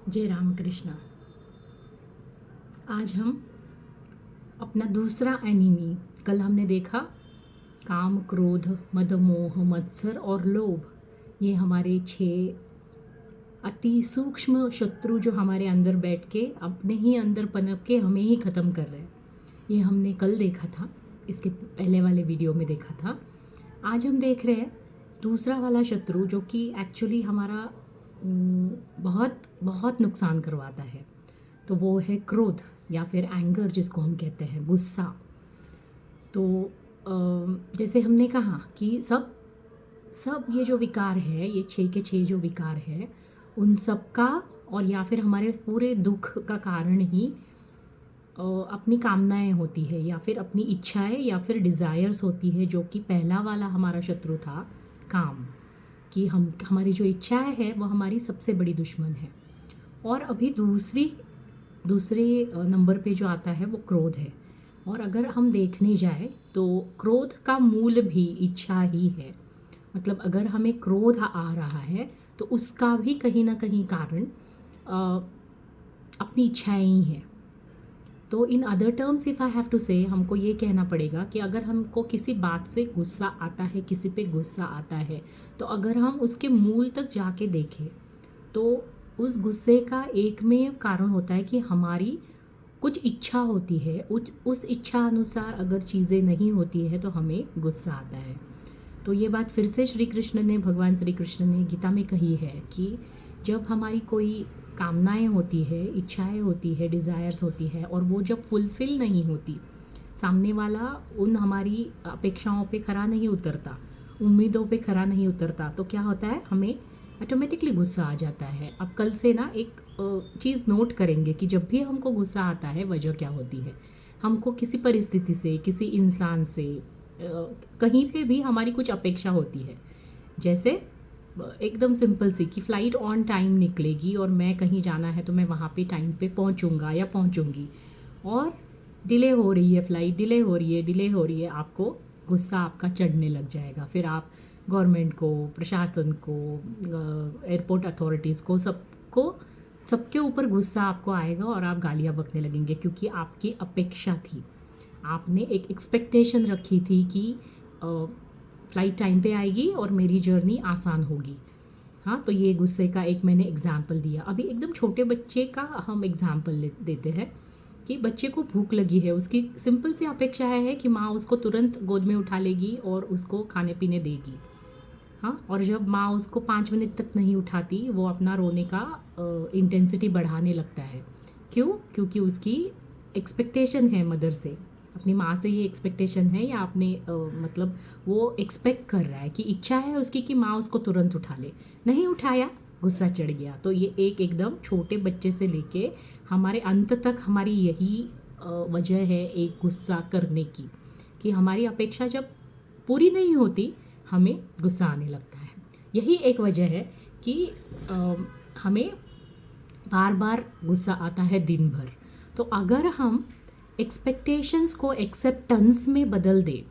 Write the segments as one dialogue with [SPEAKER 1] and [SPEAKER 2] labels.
[SPEAKER 1] जय राम कृष्णा। आज हम अपना दूसरा एनिमी, कल हमने देखा काम, क्रोध, मद, मोह, मत्सर और लोभ। ये हमारे 6 अति सूक्ष्म शत्रु जो हमारे अंदर बैठ के अपने ही अंदर पनप के हमें ही ख़त्म कर रहे हैं। ये हमने कल देखा था, इसके पहले वाले वीडियो में देखा था। आज हम देख रहे हैं दूसरा वाला शत्रु जो कि एक्चुअली हमारा बहुत बहुत नुकसान करवाता है। तो वो है क्रोध या फिर एंगर, जिसको हम कहते हैं गुस्सा। तो जैसे हमने कहा कि सब सब ये जो विकार है, ये 6 के 6 जो विकार है, उन सब का और या फिर हमारे पूरे दुख का कारण ही अपनी कामनाएं होती है या फिर अपनी इच्छाएं या फिर डिज़ायर्स होती है, जो कि पहला वाला हमारा शत्रु था काम। कि हमारी जो इच्छाएं है वो हमारी सबसे बड़ी दुश्मन है। और अभी दूसरे नंबर पे जो आता है वो क्रोध है। और अगर हम देखने जाए तो क्रोध का मूल भी इच्छा ही है। मतलब अगर हमें क्रोध आ रहा है तो उसका भी कहीं ना कहीं कारण अपनी इच्छाएं ही है। तो in other terms if I have to say, हमको ये कहना पड़ेगा कि अगर हमको किसी बात से गुस्सा आता है, किसी पे गुस्सा आता है, तो अगर हम उसके मूल तक जाके देखें तो उस गुस्से का एक में कारण होता है कि हमारी कुछ इच्छा होती है। उस इच्छा अनुसार अगर चीज़ें नहीं होती है तो हमें गुस्सा आता है। तो ये बात फिर से भगवान श्री कृष्ण ने गीता में कही है कि जब हमारी कोई कामनाएं होती है, इच्छाएं होती है, डिज़ायर्स होती है, और वो जब फुलफ़िल नहीं होती, सामने वाला उन हमारी अपेक्षाओं पे खरा नहीं उतरता, उम्मीदों पे खरा नहीं उतरता, तो क्या होता है, हमें ऑटोमेटिकली गुस्सा आ जाता है। अब कल से ना एक चीज़ नोट करेंगे कि जब भी हमको गुस्सा आता है वजह क्या होती है। हमको किसी परिस्थिति से, किसी इंसान से, कहीं पे भी हमारी कुछ अपेक्षा होती है। जैसे एकदम सिंपल सी कि फ़्लाइट ऑन टाइम निकलेगी और मैं कहीं जाना है तो मैं वहाँ पे टाइम पे पहुँचूँगा या पहुँचूँगी, और डिले हो रही है, फ़्लाइट डिले हो रही है, आपको गुस्सा आपका चढ़ने लग जाएगा। फिर आप गवर्नमेंट को, प्रशासन को, एयरपोर्ट अथॉरिटीज़ को, सबके ऊपर गुस्सा आपको आएगा और आप गालियाँ बकने लगेंगे, क्योंकि आपकी अपेक्षा थी, आपने एक एक्सपेक्टेशन रखी थी कि फ़्लाइट टाइम पे आएगी और मेरी जर्नी आसान होगी। हाँ, तो ये गुस्से का एक मैंने एग्ज़ाम्पल दिया। अभी एकदम छोटे बच्चे का हम एग्ज़ाम्पल देते हैं कि बच्चे को भूख लगी है, उसकी सिंपल सी अपेक्षा है कि माँ उसको तुरंत गोद में उठा लेगी और उसको खाने पीने देगी। हाँ, और जब माँ उसको 5 मिनट तक नहीं उठाती, वो अपना रोने का इंटेंसिटी बढ़ाने लगता है। क्यों? क्योंकि उसकी एक्सपेक्टेशन है मदर से, अपनी माँ से ये एक्सपेक्टेशन है, या अपने मतलब वो एक्सपेक्ट कर रहा है कि इच्छा है उसकी कि माँ उसको तुरंत उठा ले। नहीं उठाया, गुस्सा चढ़ गया। तो ये एकदम छोटे बच्चे से लेके हमारे अंत तक हमारी यही वजह है एक गुस्सा करने की, कि हमारी अपेक्षा जब पूरी नहीं होती हमें गुस्सा आने लगता है। यही एक वजह है कि हमें बार बार गुस्सा आता है दिन भर। तो अगर हम एक्सपेक्टेशंस को एक्सेप्टेंस में बदल दें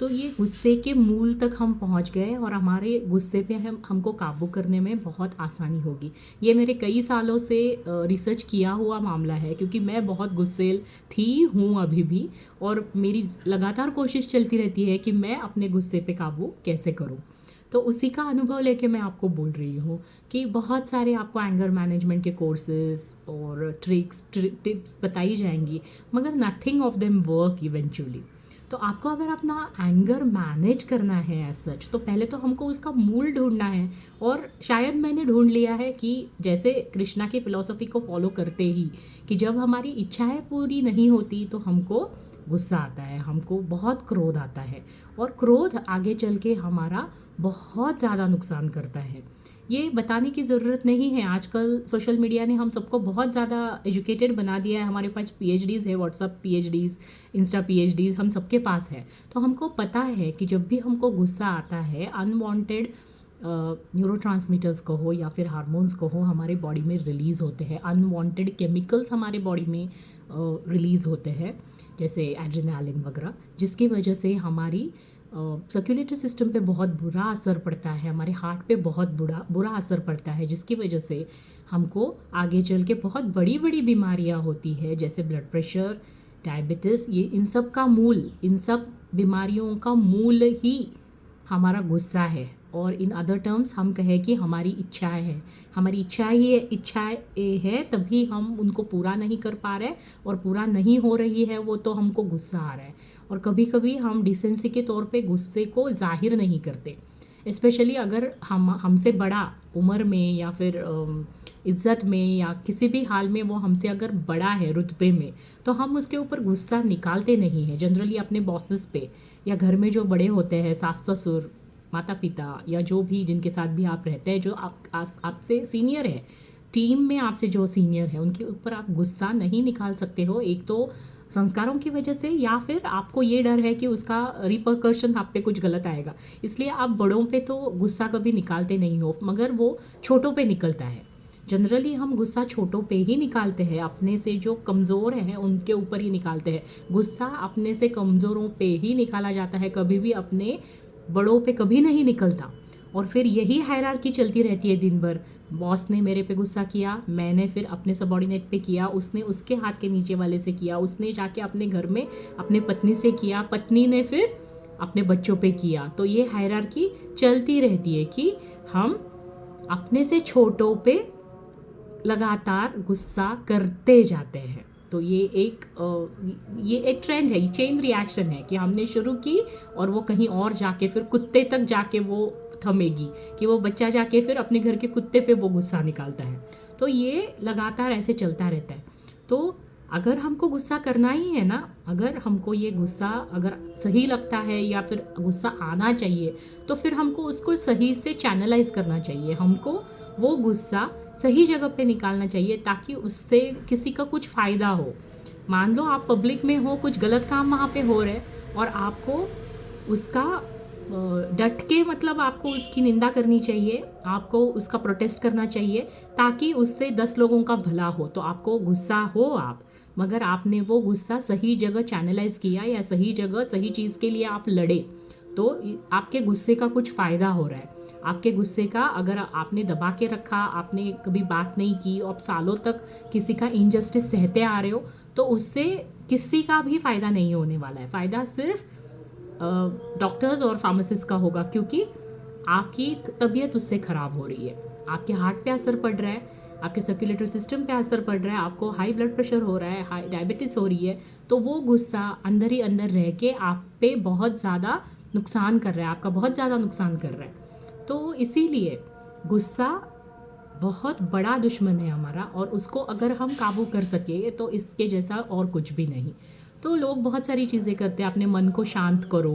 [SPEAKER 1] तो ये गुस्से के मूल तक हम पहुंच गए और हमारे गुस्से पे हमको काबू करने में बहुत आसानी होगी। ये मेरे कई सालों से रिसर्च किया हुआ मामला है, क्योंकि मैं बहुत गुस्सेल हूँ अभी भी, और मेरी लगातार कोशिश चलती रहती है कि मैं अपने गुस्से पे काबू कैसे करूँ। तो उसी का अनुभव लेके मैं आपको बोल रही हूँ कि बहुत सारे आपको एंगर मैनेजमेंट के कोर्सेज और टिप्स बताई जाएंगी, मगर nothing of them work eventually. तो आपको अगर अपना एंगर मैनेज करना है एज सच, तो पहले तो हमको उसका मूल ढूंढना है। और शायद मैंने ढूंढ लिया है कि जैसे कृष्णा की फ़िलॉसफी को फॉलो करते ही, कि जब हमारी इच्छाएं पूरी नहीं होती तो हमको गुस्सा आता है, हमको बहुत क्रोध आता है, और क्रोध आगे चल के हमारा बहुत ज़्यादा नुकसान करता है। ये बताने की ज़रूरत नहीं है, आजकल सोशल मीडिया ने हम सबको बहुत ज़्यादा एजुकेटेड बना दिया है। हमारे पास पीएचडीज़ है, व्हाट्सअप पीएचडीज़, इंस्टा पीएचडीज़, हम सबके पास है। तो हमको पता है कि जब भी हमको गुस्सा आता है, अनवांटेड न्यूरोट्रांसमीटर्स को हो या फिर हार्मोन्स को हो, हमारे बॉडी में रिलीज़ होते हैं। अनवांटेड केमिकल्स हमारे बॉडी में रिलीज़ होते हैं, जैसे एड्रेनालिन वगैरह, जिसकी वजह से हमारी सर्कुलेटरी सिस्टम पे बहुत बुरा असर पड़ता है, हमारे हार्ट पे बहुत बुरा बुरा असर पड़ता है, जिसकी वजह से हमको आगे चल के बहुत बड़ी बड़ी बीमारियां होती है, जैसे ब्लड प्रेशर, डायबिटीज़। ये इन सब बीमारियों का मूल ही हमारा गुस्सा है। और इन अदर टर्म्स हम कहें कि हमारी इच्छाएं हैं, हमारी इच्छाएं है, तभी हम उनको पूरा नहीं कर पा रहे, और पूरा नहीं हो रही है वो तो हमको गुस्सा आ रहा है। और कभी कभी हम डिसेंसी के तौर पे गुस्से को जाहिर नहीं करते, स्पेशली अगर हमसे बड़ा उम्र में या फिर इज्जत में या किसी भी हाल में वो हमसे अगर बड़ा है रुतबे में, तो हम उसके ऊपर गुस्सा निकालते नहीं हैं। जनरली अपने बॉसेस पे, या घर में जो बड़े होते हैं, सास ससुर, माता पिता, या जो भी जिनके साथ भी आप रहते हैं, जो आपसे सीनियर है, टीम में आपसे जो सीनियर है, उनके ऊपर आप गुस्सा नहीं निकाल सकते हो। एक तो संस्कारों की वजह से, या फिर आपको ये डर है कि उसका रिपरकशन आप पे कुछ गलत आएगा, इसलिए आप बड़ों पे तो गुस्सा कभी निकालते नहीं हो, मगर वो छोटों पे निकलता है। जनरली हम गुस्सा छोटों पे ही निकालते हैं, अपने से जो कमज़ोर हैं उनके ऊपर ही निकालते हैं। गुस्सा अपने से कमज़ोरों पे ही निकाला जाता है, कभी भी अपने बड़ों पे कभी नहीं निकलता। और फिर यही हायरार्की चलती रहती है दिन भर। बॉस ने मेरे पे गुस्सा किया, मैंने फिर अपने सबॉर्डिनेट पे किया, उसने उसके हाथ के नीचे वाले से किया, उसने जाके अपने घर में अपने पत्नी से किया, पत्नी ने फिर अपने बच्चों पे किया। तो ये हायरार्की चलती रहती है कि हम अपने से छोटों पे लगातार गुस्सा करते जाते हैं। तो ये एक ट्रेंड है, ये चेन रिएक्शन है कि हमने शुरू की और वो कहीं और जाके फिर कुत्ते तक जाके वो थमेगी, कि वो बच्चा जाके फिर अपने घर के कुत्ते पे वो गुस्सा निकालता है। तो ये लगातार ऐसे चलता रहता है। तो अगर हमको गुस्सा करना ही है ना, अगर हमको ये गुस्सा अगर सही लगता है या फिर गुस्सा आना चाहिए, तो फिर हमको उसको सही से चैनलाइज करना चाहिए। हमको वो गुस्सा सही जगह पे निकालना चाहिए, ताकि उससे किसी का कुछ फ़ायदा हो। मान लो आप पब्लिक में हो, कुछ गलत काम वहाँ पे हो रहे हैं, और आपको उसका डट के मतलब आपको उसकी निंदा करनी चाहिए, आपको उसका प्रोटेस्ट करना चाहिए, ताकि उससे 10 लोगों का भला हो। तो आपको गुस्सा हो आप, मगर आपने वो गुस्सा सही जगह चैनलाइज किया, या सही जगह सही चीज़ के लिए आप लड़े, तो आपके गुस्से का कुछ फ़ायदा हो रहा है। आपके गुस्से का अगर आपने दबा के रखा, आपने कभी बात नहीं की, और आप सालों तक किसी का इनजस्टिस सहते आ रहे हो, तो उससे किसी का भी फ़ायदा नहीं होने वाला है। फ़ायदा सिर्फ डॉक्टर्स और फार्मासिस्ट का होगा, क्योंकि आपकी तबीयत उससे ख़राब हो रही है, आपके हार्ट पे असर पड़ रहा है, आपके सर्कुलेटरी सिस्टम पे असर पड़ रहा है, आपको हाई ब्लड प्रेशर हो रहा है, हाई डायबिटीज़ हो रही है। तो वो गुस्सा अंदर ही अंदर रह के आप पे बहुत ज़्यादा नुकसान कर रहा है, आपका बहुत ज़्यादा नुकसान कर रहा है। तो इसीलिए गुस्सा बहुत बड़ा दुश्मन है हमारा, और उसको अगर हम काबू कर सके तो इसके जैसा और कुछ भी नहीं। तो लोग बहुत सारी चीज़ें करते हैं, अपने मन को शांत करो,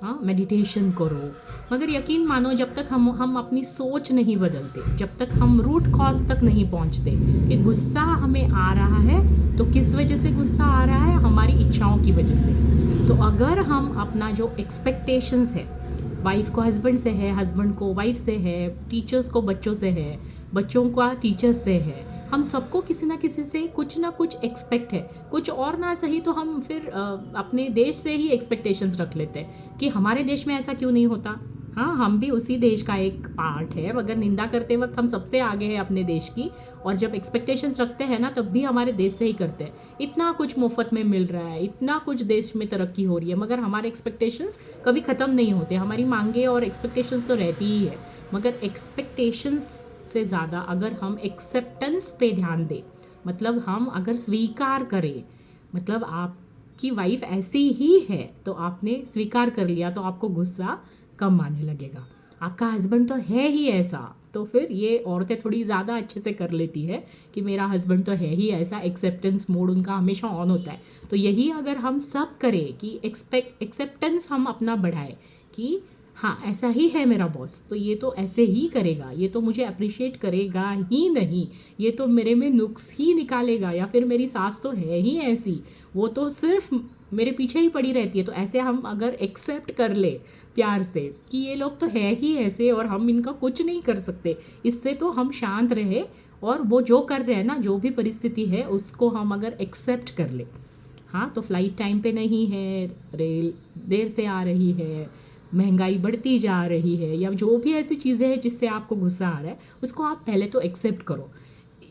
[SPEAKER 1] हाँ, मेडिटेशन करो, मगर यकीन मानो जब तक हम अपनी सोच नहीं बदलते, जब तक हम रूट कॉज तक नहीं पहुंचते कि गुस्सा हमें आ रहा है तो किस वजह से गुस्सा आ रहा है, हमारी इच्छाओं की वजह से। तो अगर हम अपना जो एक्सपेक्टेशंस है, वाइफ को हस्बैंड से है, हस्बैंड को वाइफ से है, टीचर्स को बच्चों से है, बच्चों का टीचर्स से है, हम सबको किसी ना किसी से कुछ ना कुछ एक्सपेक्ट है। कुछ और ना सही तो हम फिर अपने देश से ही एक्सपेक्टेशंस रख लेते हैं कि हमारे देश में ऐसा क्यों नहीं होता। हाँ, हम भी उसी देश का एक पार्ट है, मगर निंदा करते वक्त हम सबसे आगे हैं अपने देश की, और जब एक्सपेक्टेशंस रखते हैं ना, तब भी हमारे देश से ही करते हैं। इतना कुछ मुफ्त में मिल रहा है, इतना कुछ देश में तरक्की हो रही है, मगर हमारे एक्सपेक्टेशंस कभी ख़त्म नहीं होते। हमारी मांगे और एक्सपेक्टेशंस तो रहती ही है, मगर एक्सपेक्टेशंस से ज़्यादा अगर हम एक्सेप्टेंस पे ध्यान दें, मतलब हम अगर स्वीकार करें, मतलब आपकी वाइफ ऐसी ही है तो आपने स्वीकार कर लिया, तो आपको गुस्सा कम आने लगेगा। आपका हस्बैंड तो है ही ऐसा, तो फिर ये औरतें थोड़ी ज़्यादा अच्छे से कर लेती है कि मेरा हस्बैंड तो है ही ऐसा, एक्सेप्टेंस मोड उनका हमेशा ऑन होता है। तो यही अगर हम सब करें कि एक्सेप्टेंस हम अपना बढ़ाएं कि हाँ, ऐसा ही है मेरा बॉस, तो ये तो ऐसे ही करेगा, ये तो मुझे अप्रिशिएट करेगा ही नहीं, ये तो मेरे में नुक्स ही निकालेगा, या फिर मेरी सास तो है ही ऐसी, वो तो सिर्फ मेरे पीछे ही पड़ी रहती है। तो ऐसे हम अगर एक्सेप्ट कर ले प्यार से कि ये लोग तो है ही ऐसे और हम इनका कुछ नहीं कर सकते, इससे तो हम शांत रहे, और वो जो कर रहे हैं ना, जो भी परिस्थिति है उसको हम अगर एक्सेप्ट कर ले, हाँ, तो फ्लाइट टाइम पे नहीं है, रेल देर से आ रही है, महंगाई बढ़ती जा रही है, या जो भी ऐसी चीज़ें हैं जिससे आपको गुस्सा आ रहा है, उसको आप पहले तो एक्सेप्ट करो.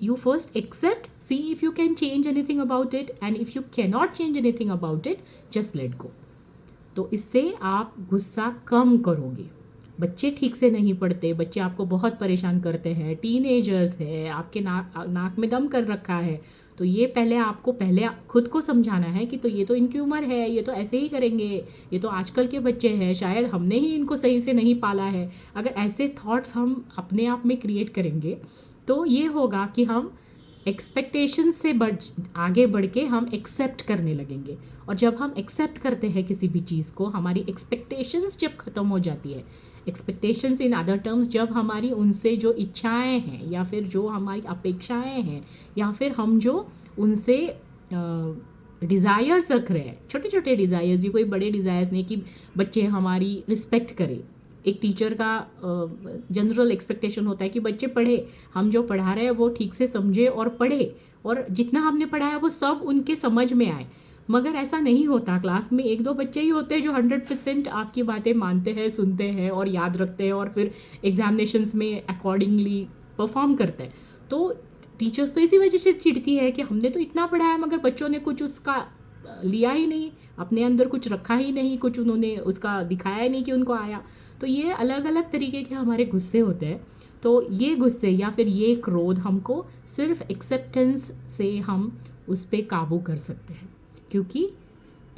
[SPEAKER 1] You first accept, see if you can change anything about it, and if you cannot change anything about it, just let go. तो इससे आप गुस्सा कम करोगे. बच्चे ठीक से नहीं पढ़ते, बच्चे आपको बहुत परेशान करते हैं, टीनेजर्स है, आपके नाक में दम कर रखा है, तो ये पहले खुद को समझाना है कि तो ये तो इनकी उम्र है, ये तो ऐसे ही करेंगे, ये तो आजकल के बच्चे हैं, शायद हमने ही इनको सही से नहीं पाला है. अगर ऐसे थॉट्स हम अपने आप में क्रिएट करेंगे तो ये होगा कि हम एक्सपेक्टेशंस से आगे बढ़ के हम एक्सेप्ट करने लगेंगे. और जब हम एक्सेप्ट करते हैं किसी भी चीज़ को, हमारी एक्सपेक्टेशंस जब ख़त्म हो जाती है, एक्सपेक्टेशंस इन अदर टर्म्स, जब हमारी उनसे जो इच्छाएं हैं या फिर जो हमारी अपेक्षाएं हैं या फिर हम जो उनसे डिज़ायर्स रख रहे हैं, छोटे छोटे डिज़ायर्स, ये कोई बड़े डिज़ायर्स नहीं कि बच्चे हमारी रिस्पेक्ट करें. एक टीचर का जनरल एक्सपेक्टेशन होता है कि बच्चे पढ़े, हम जो पढ़ा रहे हैं वो ठीक से समझे और पढ़े, और जितना हमने पढ़ाया वो सब उनके समझ में आए. मगर ऐसा नहीं होता. क्लास में 1-2 बच्चे ही होते हैं जो 100% आपकी बातें मानते हैं, सुनते हैं और याद रखते हैं और फिर एग्जामिनेशंस में अकॉर्डिंगली परफॉर्म करते हैं. तो टीचर्स तो इसी वजह से चिढ़ती है कि हमने तो इतना पढ़ाया मगर बच्चों ने कुछ उसका लिया ही नहीं, अपने अंदर कुछ रखा ही नहीं, कुछ उन्होंने उसका दिखाया ही नहीं कि उनको आया. तो ये अलग अलग तरीके के हमारे गुस्से होते हैं. तो ये गुस्से या फिर ये क्रोध हमको सिर्फ एक्सेप्टेंस से हम उस पर काबू कर सकते हैं. क्योंकि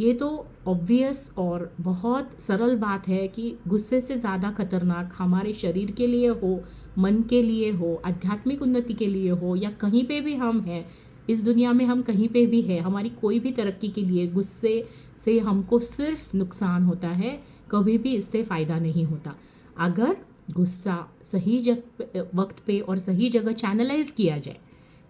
[SPEAKER 1] ये तो ऑब्वियस और बहुत सरल बात है कि गुस्से से ज़्यादा खतरनाक हमारे शरीर के लिए हो, मन के लिए हो, आध्यात्मिक उन्नति के लिए हो, या कहीं पे भी हम हैं इस दुनिया में, हम कहीं पे भी है, हमारी कोई भी तरक्की के लिए गुस्से से हमको सिर्फ नुकसान होता है, कभी भी इससे फ़ायदा नहीं होता. अगर गुस्सा सही वक्त पे और सही जगह चैनलाइज किया जाए,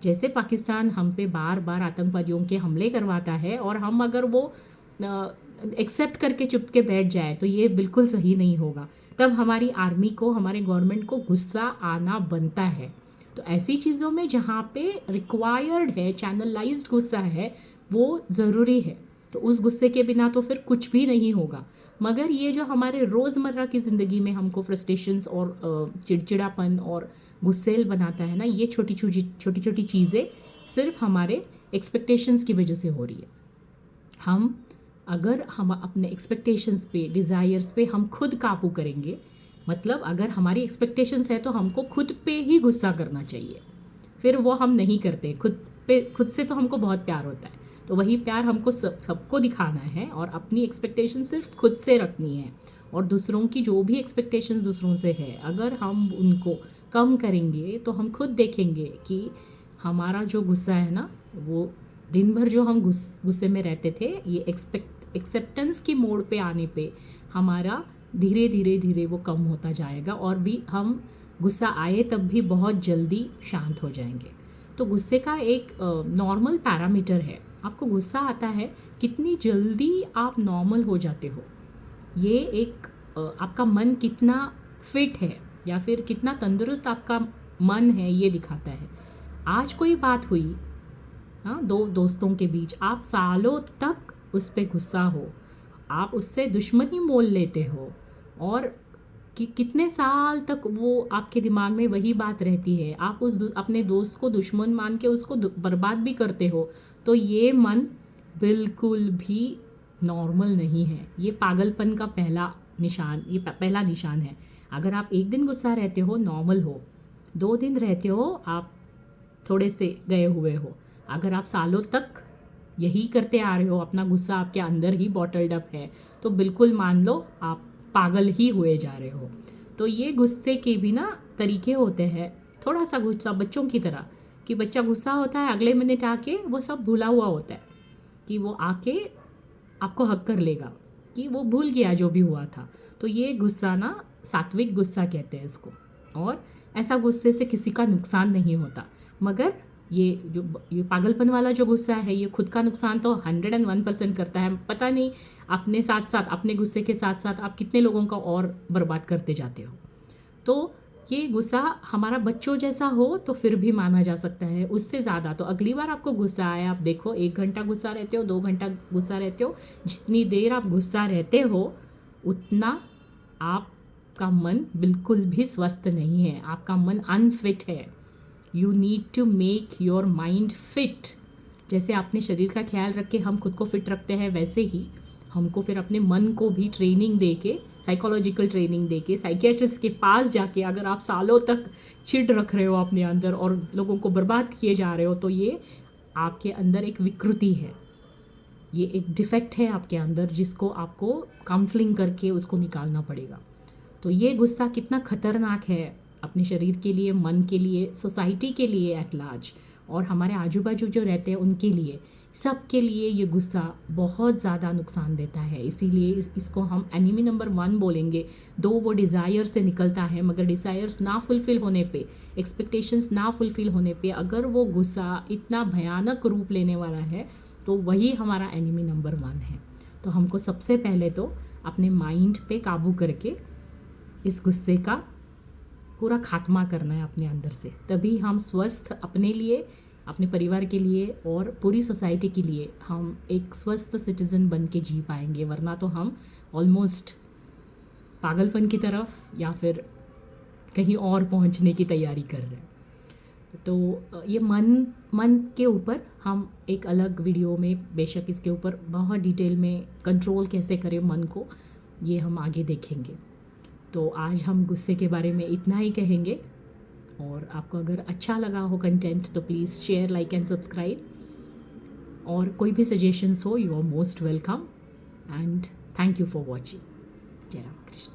[SPEAKER 1] जैसे पाकिस्तान हम पे बार बार आतंकवादियों के हमले करवाता है और हम अगर वो एक्सेप्ट करके चुप के बैठ जाए तो ये बिल्कुल सही नहीं होगा. तब हमारी आर्मी को, हमारे गवर्नमेंट को गुस्सा आना बनता है. तो ऐसी चीज़ों में जहाँ पे रिक्वायर्ड है, चैनलाइज्ड गुस्सा है, वो ज़रूरी है. तो उस गुस्से के बिना तो फिर कुछ भी नहीं होगा. मगर ये जो हमारे रोज़मर्रा की ज़िंदगी में हमको फ्रस्ट्रेशंस और चिड़चिड़ापन और गुस्सेल बनाता है ना, ये छोटी छोटी चीज़ें सिर्फ हमारे एक्सपेक्टेशंस की वजह से हो रही है. अगर हम अपने एक्सपेक्टेशंस पे, डिज़ायर्स पे हम खुद काबू करेंगे, मतलब अगर हमारी एक्सपेक्टेशंस है तो हमको खुद पे ही गुस्सा करना चाहिए. फिर वो हम नहीं करते. खुद से तो हमको बहुत प्यार होता है, तो वही प्यार हमको सबको दिखाना है और अपनी एक्सपेक्टेशन सिर्फ खुद से रखनी है. और दूसरों की जो भी एक्सपेक्टेशंस दूसरों से है, अगर हम उनको कम करेंगे तो हम खुद देखेंगे कि हमारा जो गुस्सा है ना, वो दिन भर जो हम गुस्से में रहते थे, ये एक्सेप्टेंस की मोड़ पे आने पे हमारा धीरे धीरे वो कम होता जाएगा और भी हम गुस्सा आए तब भी बहुत जल्दी शांत हो जाएंगे. तो गुस्से का एक नॉर्मल पैरामीटर है, आपको गुस्सा आता है कितनी जल्दी आप नॉर्मल हो जाते हो. ये एक आपका मन कितना फिट है या फिर कितना तंदुरुस्त आपका मन है, ये दिखाता है. आज कोई बात हुई, हाँ, 2 दोस्तों के बीच, आप सालों तक उस पर गुस्सा हो, आप उससे दुश्मनी मोल लेते हो और कि कितने साल तक वो आपके दिमाग में वही बात रहती है, आप अपने दोस्त को दुश्मन मान के उसको बर्बाद भी करते हो. तो ये मन बिल्कुल भी नॉर्मल नहीं है. ये पागलपन का पहला निशान है. अगर आप एक दिन गुस्सा रहते हो, नॉर्मल हो, 2 दिन रहते हो, आप थोड़े से गए हुए हो. अगर आप सालों तक यही करते आ रहे हो, अपना गुस्सा आपके अंदर ही बॉटल्ड अप है, तो बिल्कुल मान लो आप पागल ही हुए जा रहे हो. तो ये गुस्से के भी ना तरीके होते हैं. थोड़ा सा गुस्सा बच्चों की तरह, कि बच्चा गुस्सा होता है, अगले मिनट आके वो सब भूला हुआ होता है, कि वो आके आपको हक कर लेगा कि वो भूल गया जो भी हुआ था. तो ये गुस्सा ना सात्विक गुस्सा कहते हैं इसको. और ऐसा गुस्से से किसी का नुकसान नहीं होता. मगर ये पागलपन वाला जो गुस्सा है, ये खुद का नुकसान तो 101% करता है. पता नहीं अपने साथ साथ, अपने गुस्से के साथ साथ आप कितने लोगों का और बर्बाद करते जाते हो. तो ये गुस्सा हमारा बच्चों जैसा हो तो फिर भी माना जा सकता है, उससे ज़्यादा तो अगली बार आपको गुस्सा आया, आप देखो 1 घंटा गुस्सा रहते हो, 2 घंटा गुस्सा रहते हो, जितनी देर आप गुस्सा रहते हो उतना आपका मन बिल्कुल भी स्वस्थ नहीं है, आपका मन अनफिट है। You need to make your mind fit. जैसे आपने शरीर का ख्याल रख के हम खुद को फिट रखते हैं, वैसे ही हमको फिर अपने मन को भी ट्रेनिंग दे के, साइकोलॉजिकल ट्रेनिंग दे के, साइकियाट्रिस्ट के पास जाके अगर आप सालों तक चिढ़ रख रहे हो अपने अंदर और लोगों को बर्बाद किए जा रहे हो, तो ये आपके अंदर एक विकृति है, ये एक डिफेक्ट है आपके अंदर, जिसको आपको काउंसलिंग करके उसको निकालना पड़ेगा। तो ये गुस्सा कितना खतरनाक है अपने शरीर के लिए, मन के लिए, सोसाइटी के लिए एट लार्ज, और हमारे आजू बाजू जो रहते हैं उनके लिए, सब के लिए ये गुस्सा बहुत ज़्यादा नुकसान देता है। इसीलिए इसको हम एनिमी नंबर 1 बोलेंगे। दो वो डिज़ायर से निकलता है, मगर डिज़ायर्स ना फुलफ़िल होने पे, एक्सपेक्टेशंस ना फुलफ़िल होने पे अगर वो गुस्सा इतना भयानक रूप लेने वाला है, तो वही हमारा एनिमी नंबर 1 है। तो हमको सबसे पहले तो अपने माइंड पे काबू करके इस गुस्से का पूरा खात्मा करना है अपने अंदर से, तभी हम स्वस्थ अपने लिए, अपने परिवार के लिए और पूरी सोसाइटी के लिए हम एक स्वस्थ सिटीज़न बन के जी पाएंगे। वरना तो हम ऑलमोस्ट पागलपन की तरफ या फिर कहीं और पहुंचने की तैयारी कर रहे हैं। तो ये मन के ऊपर हम एक अलग वीडियो में बेशक इसके ऊपर बहुत डिटेल में कंट्रोल कैसे करें मन को, ये हम आगे देखेंगे। तो आज हम गुस्से के बारे में इतना ही कहेंगे, और आपको अगर अच्छा लगा हो कंटेंट तो please share, like and subscribe, और कोई भी सजेशंस हो you are most welcome, and thank you for watching. जय राम कृष्ण।